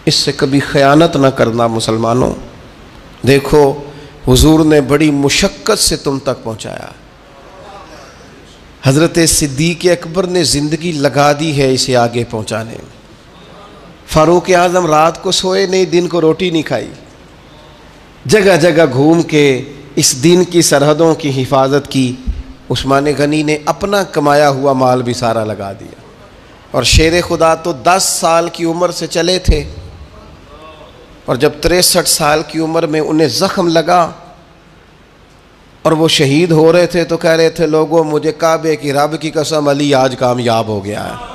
اس سے کبھی خیانت نہ کرنا مسلمانوں۔ دیکھو حضور نے بڑی مشقت سے تم تک پہنچایا، حضرت صدیق اکبر نے زندگی لگا دی ہے اسے آگے پہنچانے میں۔ فاروق اعظم رات کو سوئے نہیں، دن کو روٹی نہیں کھائی، جگہ جگہ گھوم کے اس دین کی سرحدوں کی حفاظت کی۔ عثمان غنی نے اپنا کمایا ہوا مال بھی سارا لگا دیا، اور شیر خدا تو 10 سال کی عمر سے چلے تھے، اور جب 63 سال کی عمر میں انہیں زخم لگا اور وہ شہید ہو رہے تھے تو کہہ رہے تھے، لوگوں مجھے کعبے کی رب کی قسم علی آج کامیاب ہو گیا ہے۔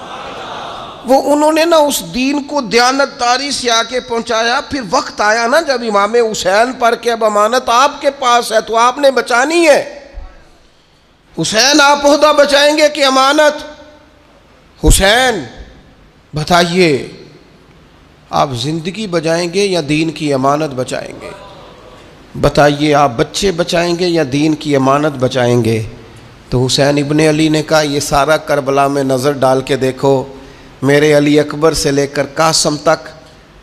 وہ انہوں نے نا اس دین کو دیانتداری سے آگے پہنچایا۔ پھر وقت آیا نا جب امام حسین پر کہ اب امانت آپ کے پاس ہے تو آپ نے بچانی ہے۔ حسین آپ عہدہ بچائیں گے کہ امانت؟ حسین بتائیے آپ زندگی بچائیں گے یا دین کی امانت بچائیں گے؟ بتائیے آپ بچے بچائیں گے یا دین کی امانت بچائیں گے؟ تو حسین ابن علی نے کہا یہ سارا کربلا میں نظر ڈال کے دیکھو، میرے علی اکبر سے لے کر قاسم تک،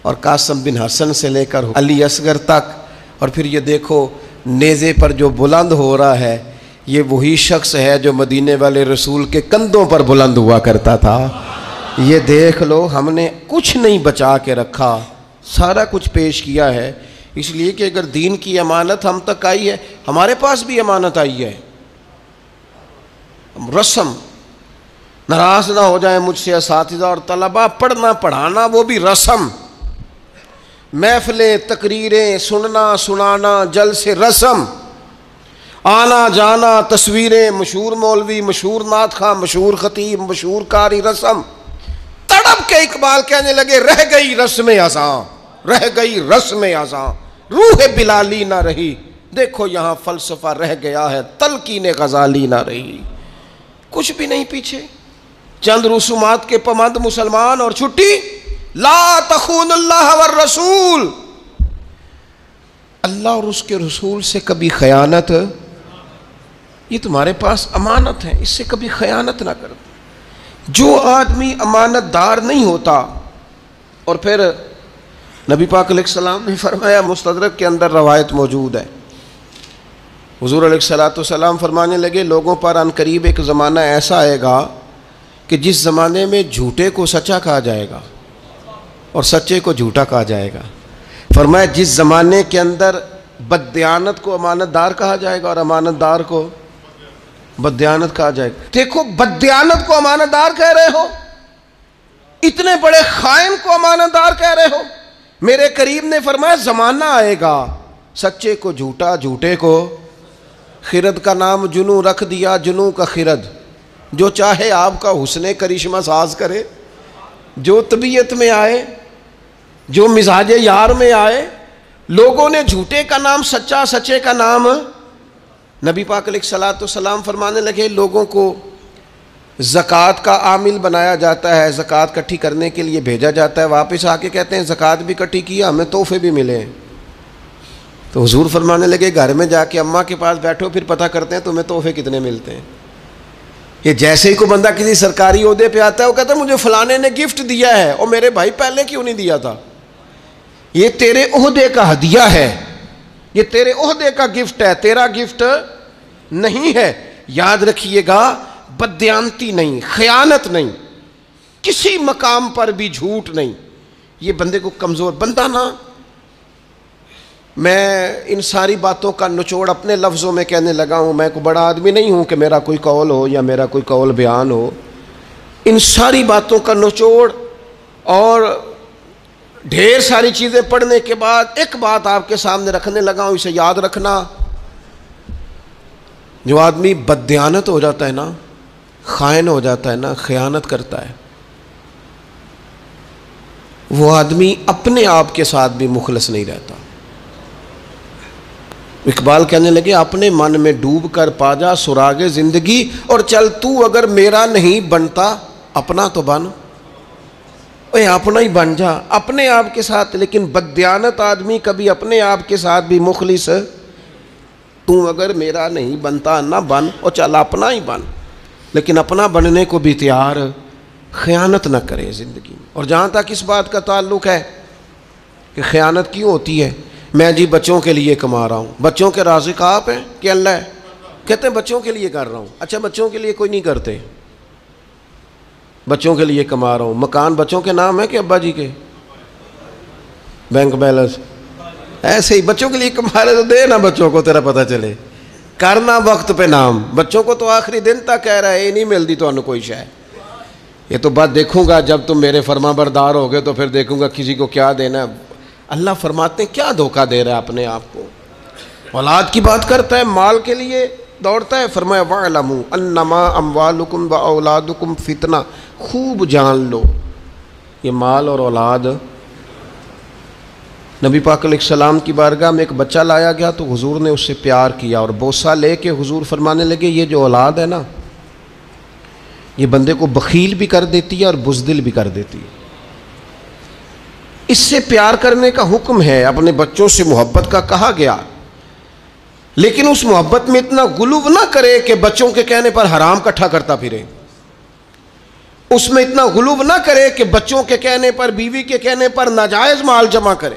اور قاسم بن حسن سے لے کر علی اصغر تک، اور پھر یہ دیکھو نیزے پر جو بلند ہو رہا ہے یہ وہی شخص ہے جو مدینے والے رسول کے کندھوں پر بلند ہوا کرتا تھا۔ یہ دیکھ لو ہم نے کچھ نہیں بچا کے رکھا، سارا کچھ پیش کیا ہے، اس لیے کہ اگر دین کی امانت ہم تک آئی ہے، ہمارے پاس بھی امانت آئی ہے۔ رسم، ناراض نہ ہو جائیں مجھ سے اساتذہ اور طلباء، پڑھنا پڑھانا وہ بھی رسم، محفلیں تقریریں سننا سنانا جلسے رسم، آنا جانا تصویریں، مشہور مولوی مشہور نعت خواں مشہور خطیب مشہور قاری رسم۔ تڑپ کے اقبال کہنے لگے رہ گئی رسم ازاں، رہ گئی رسم ازاں، روح بلالی نہ رہی، دیکھو یہاں فلسفہ رہ گیا ہے تلقین غزالی نہ رہی، کچھ بھی نہیں پیچھے، چند رسومات کے پابند مسلمان اور چھٹی۔ لا تخون اللہ والرسول، اللہ اور اس کے رسول سے کبھی خیانت، یہ تمہارے پاس امانت ہے، اس سے کبھی خیانت نہ کرو۔ جو آدمی امانت دار نہیں ہوتا، اور پھر نبی پاک علیہ السلام نے فرمایا، مستدرک کے اندر روایت موجود ہے، حضور علیہ السلام فرمانے لگے لوگوں پر ان قریب ایک زمانہ ایسا آئے گا کہ جس زمانے میں جھوٹے کو سچا کہا جائے گا اور سچے کو جھوٹا کہا جائے گا۔ فرمایا جس زمانے کے اندر بددیانت کو امانت دار کہا جائے گا اور امانت دار کو بددیانت کہا جائے گا۔ دیکھو بددیانت کو امانت دار کہہ رہے ہو، اتنے بڑے خائن کو امانت دار کہہ رہے ہو۔ میرے کریم نے فرمایا زمانہ آئے گا سچے کو جھوٹا جھوٹے کو خرد کا نام جنو رکھ دیا، جنو کا خرد، جو چاہے آپ کا حسن کرشمہ ساز کرے، جو طبیعت میں آئے، جو مزاج یار میں آئے۔ لوگوں نے جھوٹے کا نام سچا، سچے کا نام، نبی پاک علیہ السلام فرمانے لگے لوگوں کو زکوٰۃ کا عامل بنایا جاتا ہے، زکوٰۃ کٹھی کرنے کے لیے بھیجا جاتا ہے، واپس آ کے کہتے ہیں زکوٰۃ بھی کٹھی کیا، ہمیں تحفے بھی ملے۔ تو حضور فرمانے لگے گھر میں جا کے اماں کے پاس بیٹھو، پھر پتہ کرتے ہیں تمہیں تحفے کتنے ملتے ہیں۔ یہ جیسے ہی کوئی بندہ کسی سرکاری عہدے پہ آتا ہے وہ کہتا ہے مجھے فلانے نے گفٹ دیا ہے، اور میرے بھائی پہلے کیوں نہیں دیا تھا؟ یہ تیرے عہدے کا ہدیہ ہے، یہ تیرے عہدے کا گفٹ ہے، تیرا گفٹ نہیں ہے۔ یاد رکھیے گا بددیانتی نہیں، خیانت نہیں، کسی مقام پر بھی جھوٹ نہیں، یہ بندے کو کمزور بندہ نہ۔ میں ان ساری باتوں کا نچوڑ اپنے لفظوں میں کہنے لگا ہوں، میں کوئی بڑا آدمی نہیں ہوں کہ میرا کوئی قول ہو یا میرا کوئی قول بیان ہو۔ ان ساری باتوں کا نچوڑ اور ڈھیر ساری چیزیں پڑھنے کے بعد ایک بات آپ کے سامنے رکھنے لگا ہوں، اسے یاد رکھنا۔ جو آدمی بددیانت ہو جاتا ہے نا، خائن ہو جاتا ہے نا، خیانت کرتا ہے، وہ آدمی اپنے آپ کے ساتھ بھی مخلص نہیں رہتا۔ اقبال کہنے لگے اپنے من میں ڈوب کر پا جا سراغ زندگی، اور چل تو اگر میرا نہیں بنتا اپنا تو بن، اے اپنا ہی بن جا اپنے آپ کے ساتھ۔ لیکن بددیانت آدمی کبھی اپنے آپ کے ساتھ بھی مخلص، تو اگر میرا نہیں بنتا نہ بن، اور چل اپنا ہی بن، لیکن اپنا بننے کو بھی تیار، خیانت نہ کرے زندگی میں۔ اور جہاں تک اس بات کا تعلق ہے کہ خیانت کیوں ہوتی ہے، میں جی بچوں کے لیے کما رہا ہوں، بچوں کے رازق آپ ہیں کہ اللہ ہے؟ کہتے ہیں بچوں کے لیے کر رہا ہوں۔ اچھا بچوں کے لیے کوئی نہیں کرتے، بچوں کے لیے کما رہا ہوں، مکان بچوں کے نام ہے کہ ابا جی کے؟ بینک بیلنس ایسے ہی بچوں کے لیے کما رہے تو دے نا بچوں کو، تیرا پتہ چلے، کرنا وقت پہ نام۔ بچوں کو تو آخری دن تک کہہ رہا ہے یہ نہیں ملتی تو انہوں کوئی شے، یہ تو بات دیکھوں گا جب تم میرے فرما بردار ہوگے تو پھر دیکھوں گا کسی کو کیا دینا۔ اللہ فرماتے ہیں کیا دھوکہ دے رہا ہے اپنے آپ کو، اولاد کی بات کرتا ہے، مال کے لیے دوڑتا ہے۔ فرمایا وَاعْلَمُوا أَنَّمَا أَمْوَالُكُمْ وَأَوْلَادُكُمْ فِتْنَةٌ، خوب جان لو یہ مال اور اولاد۔ نبی پاک علیہ السلام کی بارگاہ میں ایک بچہ لایا گیا تو حضور نے اس سے پیار کیا اور بوسہ لے کے حضور فرمانے لگے یہ جو اولاد ہے نا یہ بندے کو بخیل بھی کر دیتی ہے اور بزدل بھی کر دیتی ہے۔ اس سے پیار کرنے کا حکم ہے، اپنے بچوں سے محبت کا کہا گیا، لیکن اس محبت میں اتنا غلو نہ کرے کہ بچوں کے کہنے پر حرام کٹھا کرتا پھرے، اس میں اتنا غلو نہ کرے کہ بچوں کے کہنے پر، بیوی کے کہنے پر ناجائز مال جمع کرے،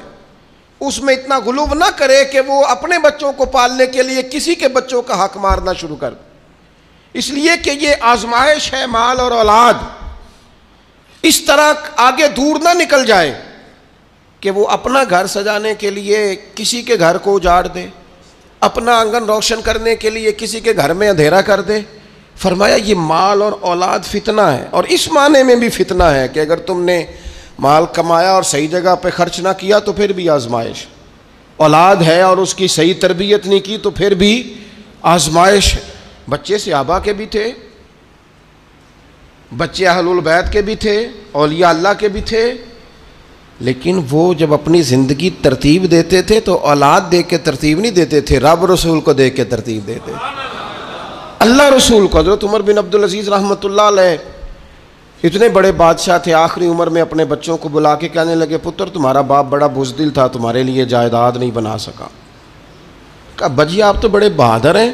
اس میں اتنا غلو نہ کرے کہ وہ اپنے بچوں کو پالنے کے لیے کسی کے بچوں کا حق مارنا شروع کر دے۔ اس لیے کہ یہ آزمائش ہے مال اور اولاد، اس طرح آگے دور نہ نکل جائے کہ وہ اپنا گھر سجانے کے لیے کسی کے گھر کو اجاڑ دے، اپنا آنگن روشن کرنے کے لیے کسی کے گھر میں اندھیرا کر دے۔ فرمایا یہ مال اور اولاد فتنہ ہے، اور اس معنی میں بھی فتنہ ہے کہ اگر تم نے مال کمایا اور صحیح جگہ پہ خرچ نہ کیا تو پھر بھی آزمائش، اولاد ہے اور اس کی صحیح تربیت نہیں کی تو پھر بھی آزمائش۔ بچے صحابہ کے بھی تھے، بچے اہل البیت کے بھی تھے، اولیاء اللہ کے بھی تھے، لیکن وہ جب اپنی زندگی ترتیب دیتے تھے تو اولاد دیکھ کے ترتیب نہیں دیتے تھے، رب رسول کو دیکھ کے ترتیب دیتے، اللہ رسول کو۔ حضرت عمر بن عبدالعزیز رحمۃ اللہ علیہ اتنے بڑے بادشاہ تھے، آخری عمر میں اپنے بچوں کو بلا کے کہنے لگے پتر تمہارا باپ بڑا بزدل تھا، تمہارے لیے جائیداد نہیں بنا سکا۔ کہا ابا جی آپ تو بڑے بہادر ہیں،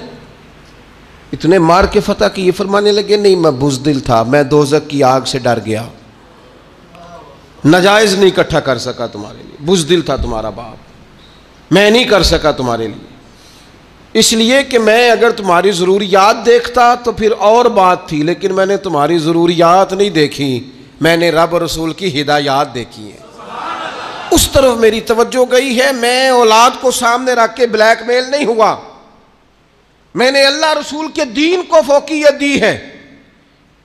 اتنے مار کے فتح کی۔ یہ فرمانے لگے نہیں میں بزدل تھا، میں دوزخ کی آگ سے ڈر گیا، ناجائز نہیں اکٹھا کر سکا تمہارے لیے، بزدل تھا تمہارا باپ، میں نہیں کر سکا تمہارے لیے، اس لیے کہ میں اگر تمہاری ضروریات دیکھتا تو پھر اور بات تھی، لیکن میں نے تمہاری ضروریات نہیں دیکھی، میں نے رب رسول کی ہدایات دیکھی ہے، اس طرف میری توجہ گئی ہے۔ میں اولاد کو سامنے رکھ کے بلیک میل نہیں ہوا، میں نے اللہ رسول کے دین کو فوقیت دی ہے،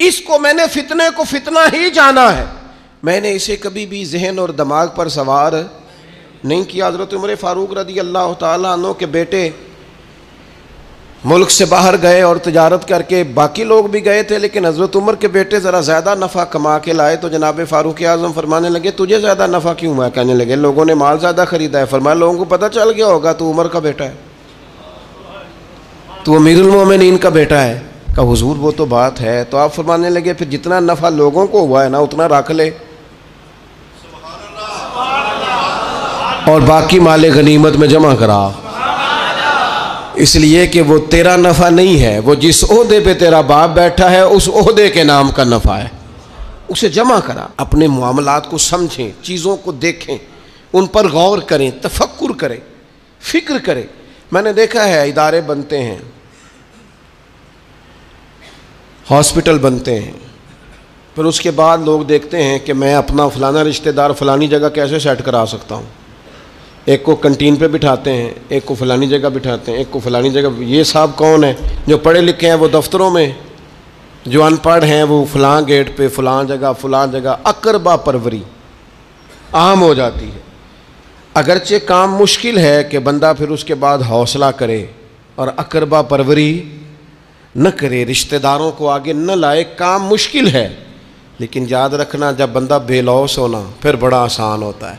اس کو میں نے فتنے کو فتنہ ہی جانا ہے، میں نے اسے کبھی بھی ذہن اور دماغ پر سوار نہیں کیا۔ حضرت عمر فاروق رضی اللہ تعالیٰ عنہ کے بیٹے ملک سے باہر گئے اور تجارت کر کے، باقی لوگ بھی گئے تھے لیکن حضرت عمر کے بیٹے ذرا زیادہ نفع کما کے لائے تو جناب فاروق اعظم فرمانے لگے تجھے زیادہ نفع کیوں ہوا؟ کہنے لگے لوگوں نے مال زیادہ خریدا ہے۔ فرمایا لوگوں کو پتہ چل گیا ہوگا تو عمر کا بیٹا ہے، تو امیر المومنین کا بیٹا ہے۔ کہا حضور وہ تو بات ہے، تو آپ فرمانے لگے پھر جتنا نفع لوگوں کو ہوا ہے نا اتنا رکھ لے اور باقی مال غنیمت میں جمع کرا، اس لیے کہ وہ تیرا نفع نہیں ہے، وہ جس عہدے پہ تیرا باپ بیٹھا ہے اس عہدے کے نام کا نفع ہے، اسے جمع کرا۔ اپنے معاملات کو سمجھیں، چیزوں کو دیکھیں، ان پر غور کریں، تفکر کریں، فکر کریں۔ میں نے دیکھا ہے ادارے بنتے ہیں، ہاسپٹل بنتے ہیں، پھر اس کے بعد لوگ دیکھتے ہیں کہ میں اپنا فلانا رشتہ دار فلانی جگہ کیسے سیٹ کرا سکتا ہوں، ایک کو کنٹین پہ بٹھاتے ہیں، ایک کو فلانی جگہ بٹھاتے ہیں، ایک کو فلانی جگہ۔ یہ صاحب کون ہیں؟ جو پڑھے لکھے ہیں وہ دفتروں میں، جو ان پڑھ ہیں وہ فلاں گیٹ پہ، فلاں جگہ۔ اقربا پروری عام ہو جاتی ہے، اگرچہ کام مشکل ہے کہ بندہ پھر اس کے بعد حوصلہ کرے اور اقربا پروری نہ کرے، رشتہ داروں کو آگے نہ لائے، کام مشکل ہے، لیکن یاد رکھنا جب بندہ بے لوث ہونا پھر بڑا آسان ہوتا ہے.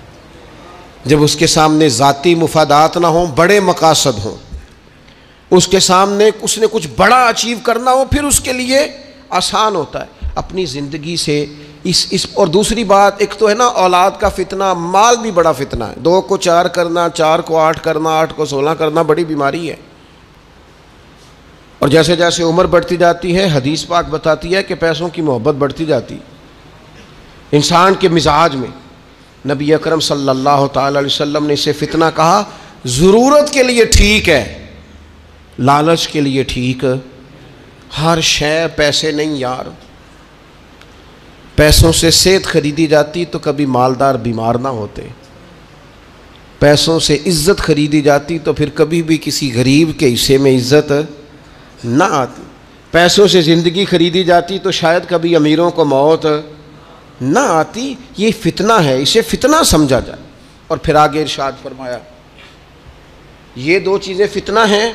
جب اس کے سامنے ذاتی مفادات نہ ہوں، بڑے مقاصد ہوں، اس کے سامنے اس نے کچھ بڑا اچیو کرنا ہو، پھر اس کے لیے آسان ہوتا ہے. اپنی زندگی سے اس اور دوسری بات، ایک تو ہے نا اولاد کا فتنہ، مال بھی بڑا فتنہ ہے. 2 کو 4 کرنا، 4 کو 8 کرنا، 8 کو 16 کرنا بڑی بیماری ہے. اور جیسے جیسے عمر بڑھتی جاتی ہے، حدیث پاک بتاتی ہے کہ پیسوں کی محبت بڑھتی جاتی. انسان کے مزاج میں نبی اکرم صلی اللہ تعالی علیہ وسلم نے اسے فتنہ کہا. ضرورت کے لیے ٹھیک ہے، لالچ کے لیے ٹھیک. ہر شے پیسے نہیں یار. پیسوں سے صحت خریدی جاتی تو کبھی مالدار بیمار نہ ہوتے. پیسوں سے عزت خریدی جاتی تو پھر کبھی بھی کسی غریب کے حصے میں عزت نہ آتی. پیسوں سے زندگی خریدی جاتی تو شاید کبھی امیروں کو موت نہ آتی. یہ فتنہ ہے، اسے فتنہ سمجھا جائے. اور پھر آگے ارشاد فرمایا یہ 2 چیزیں فتنہ ہیں،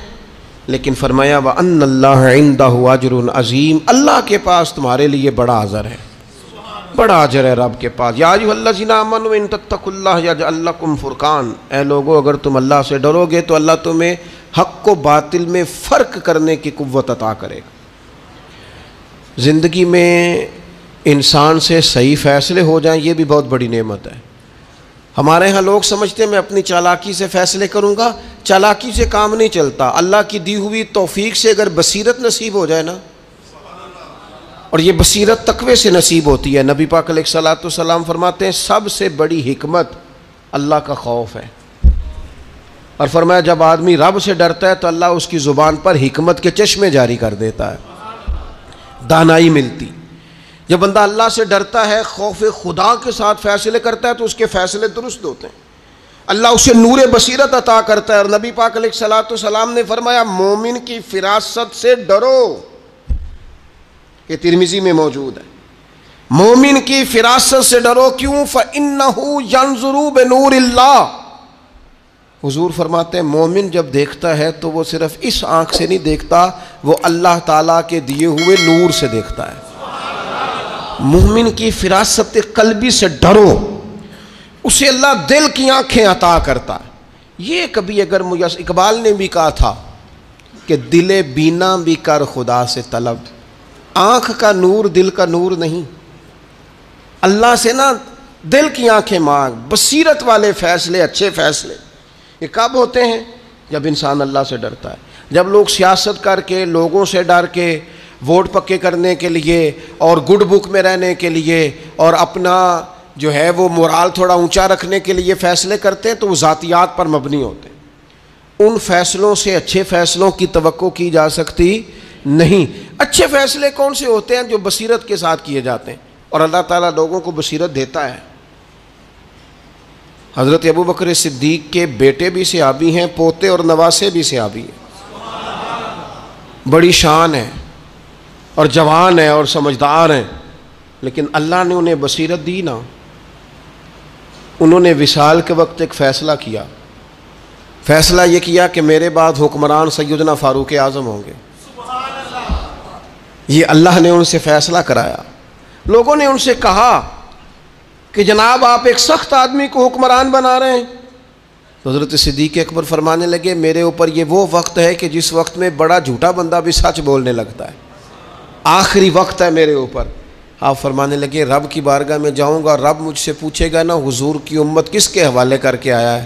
لیکن فرمایا وَأَنَّ اللَّهَ عِندَهُ أَجْرٌ عَظِيمٌ، اللہ کے پاس تمہارے لیے بڑا اجر ہے، بڑا اجر ہے رب کے پاس. یا ایھا الذین آمنوا ان تتقوا اللہ یجعل لکم فرقان، اے لوگو اگر تم اللہ سے ڈرو گے تو اللہ تمہیں حق و باطل میں فرق کرنے کی قوت عطا کرے گا. زندگی میں انسان سے صحیح فیصلے ہو جائیں یہ بھی بہت بڑی نعمت ہے. ہمارے ہاں لوگ سمجھتے ہیں میں اپنی چالاکی سے فیصلے کروں گا. چالاکی سے کام نہیں چلتا. اللہ کی دی ہوئی توفیق سے اگر بصیرت نصیب ہو جائے نا، اور یہ بصیرت تقوی سے نصیب ہوتی ہے. نبی پاک علیہ الصلوۃ والسلام فرماتے ہیں سب سے بڑی حکمت اللہ کا خوف ہے. اور فرمایا جب آدمی رب سے ڈرتا ہے تو اللہ اس کی زبان پر حکمت کے چشمے جاری کر دیتا ہے، دانائی ملتی. جب بندہ اللہ سے ڈرتا ہے، خوف خدا کے ساتھ فیصلے کرتا ہے تو اس کے فیصلے درست ہوتے ہیں. اللہ اسے نور بصیرت عطا کرتا ہے. اور نبی پاک علیہ الصلوۃ والسلام نے فرمایا مومن کی فراست سے ڈرو، یہ ترمذی میں موجود ہے. مومن کی فراست سے ڈرو. کیوں؟ فَإِنَّهُ يَنظُرُ بِنُورِ اللَّهِ، حضور فرماتے ہیں مومن جب دیکھتا ہے تو وہ صرف اس آنکھ سے نہیں دیکھتا، وہ اللہ تعالیٰ کے دیے ہوئے نور سے دیکھتا ہے. مومن کی فراست قلبی سے ڈرو، اسے اللہ دل کی آنکھیں عطا کرتا ہے. یہ کبھی اگر اقبال نے بھی کہا تھا کہ دل بینا بھی کر خدا سے طلب، آنکھ کا نور دل کا نور نہیں. اللہ سے نا دل کی آنکھیں مانگ. بصیرت والے فیصلے، اچھے فیصلے یہ کب ہوتے ہیں؟ جب انسان اللہ سے ڈرتا ہے. جب لوگ سیاست کر کے، لوگوں سے ڈر کے، ووٹ پکے کرنے کے لیے اور گڈ بک میں رہنے کے لیے اور اپنا جو ہے وہ مورال تھوڑا اونچا رکھنے کے لیے فیصلے کرتے ہیں تو وہ ذاتیات پر مبنی ہوتے ہیں. ان فیصلوں سے اچھے فیصلوں کی توقع کی جا سکتی نہیں. اچھے فیصلے کون سے ہوتے ہیں؟ جو بصیرت کے ساتھ کیے جاتے ہیں، اور اللہ تعالیٰ لوگوں کو بصیرت دیتا ہے. حضرت ابو بکر صدیق کے بیٹے بھی صحابی ہیں، پوتے اور نواسے بھی صحابی ہیں. بڑی شان ہے اور جوان ہیں اور سمجھدار ہیں، لیکن اللہ نے انہیں بصیرت دی نا. انہوں نے وصال کے وقت ایک فیصلہ کیا. فیصلہ یہ کیا کہ میرے بعد حکمران سیدنا فاروق اعظم ہوں گے. یہ اللہ نے ان سے فیصلہ کرایا. لوگوں نے ان سے کہا کہ جناب آپ ایک سخت آدمی کو حکمران بنا رہے ہیں. حضرت صدیق اکبر فرمانے لگے میرے اوپر یہ وہ وقت ہے کہ جس وقت میں بڑا جھوٹا بندہ بھی سچ بولنے لگتا ہے. آخری وقت ہے میرے اوپر. آپ فرمانے لگے رب کی بارگاہ میں جاؤں گا، رب مجھ سے پوچھے گا نا حضور کی امت کس کے حوالے کر کے آیا ہے،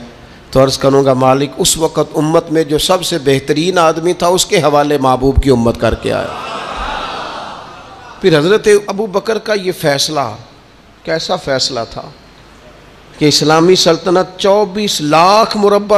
تو عرض کروں گا مالک اس وقت امت میں جو سب سے بہترین آدمی تھا اس کے حوالے محبوب کی امت کر کے آیا. پھر حضرت ابو بکر کا یہ فیصلہ کیسا فیصلہ تھا کہ اسلامی سلطنت 24 لاکھ مربع